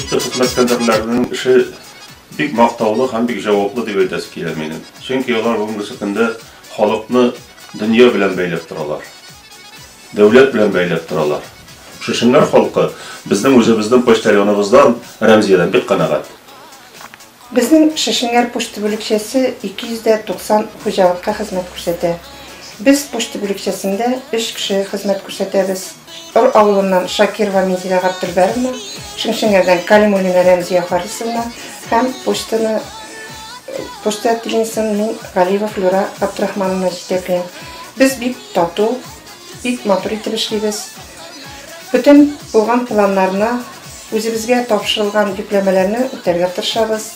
почта хезмәткәрләренең эше бик мактаулы һәм бик җаваплы дип әйтәсе килә минем. Чөнки алар бүгенге көндә халыкны дөнья белән бәйләп торалар. Дәүләт белән бәйләп торалар. Шушыннар халкы безнең үзебезнең почтальоныбыздан, Рәмзиядән бик канәгать. Безнең Шишиңгәр почта бүлекчәсе 290 хуҗалыкка хезмәт күрсәтә. Без почта бүлекчәсендә 3 кеше хезмәт күрсәтәбез. Ор авылыннан Шакирова Мизила Габдулбаровна, Шишиңгәрдән Калимуллина Рәмзия Харисовна һәм почта отделениесен мин Галиева Флюра Абдрахмановна җитәкләйм. Без бик тату, бик матур итеп эшлибез. Бүтән булган планнарны, үзебезгә тапшырылган йөкләмәләрне үтәргә тырышабыз.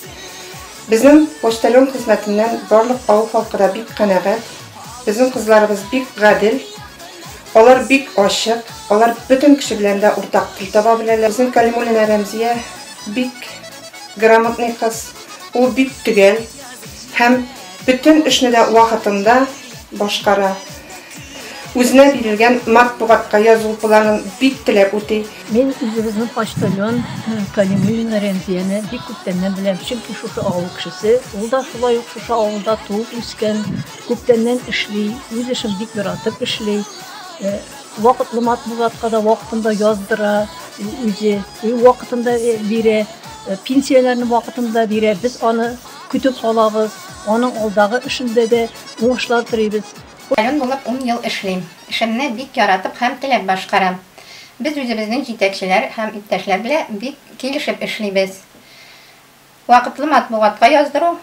Безнең почтальон хезмәтеннән барлык авыл халкы да бик канәгать. Безнең кызларыбыз бик гадел. Алар бик ачык. Алар бүтән кеше белән дә уртак тел таба беләләр. Безнең Калимуллина Рәмзия бик грамотный кыз. Ул бик төгәл һәм бүтән эшне дә вакытында башкара. Үзенә бирелгән матбугатка язу планын бик теләп үти. Мен үзебезнең почтальон Калимуллина Рәмзияне бик күптәннән беләм, чөнки шушы авыл кешесе, ул да шулай ук шушы авылда туып үскән, күптәннән эшли, үз эшен бик яратып эшли. Вакытлы матбугатка да вакытында яздыра, үзе вакытында бирә, пенсияләрне вакытында бирә. Без аны көтеп алабыз, аның алдагы эшендә дә уңышлар телибез. Почтальон булып 10 ел эшлим. Эшемне бик яратып һәм теләп башкарам. Без үзебезнең җитәкчеләр һәм иптәшләр белән бик килешеп эшлибез. Вакытлы матбугатка яздыру,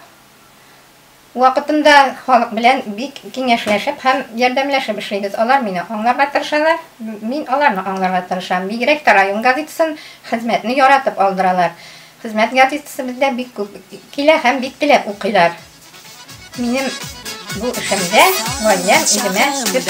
вакытында халык белән бик киңәшләшеп һәм ярдәмләшеп эшлибез. Алар мине аңларга тырышалар, мин аларны аңларга тырышам. Бигрәк тә район газетасын хезмәтне яратып алдыралар. Хезмәт газетасы бездә бик күп килә һәм бик теләп укыйлар. Минем bu işimde гаиләм үземә күп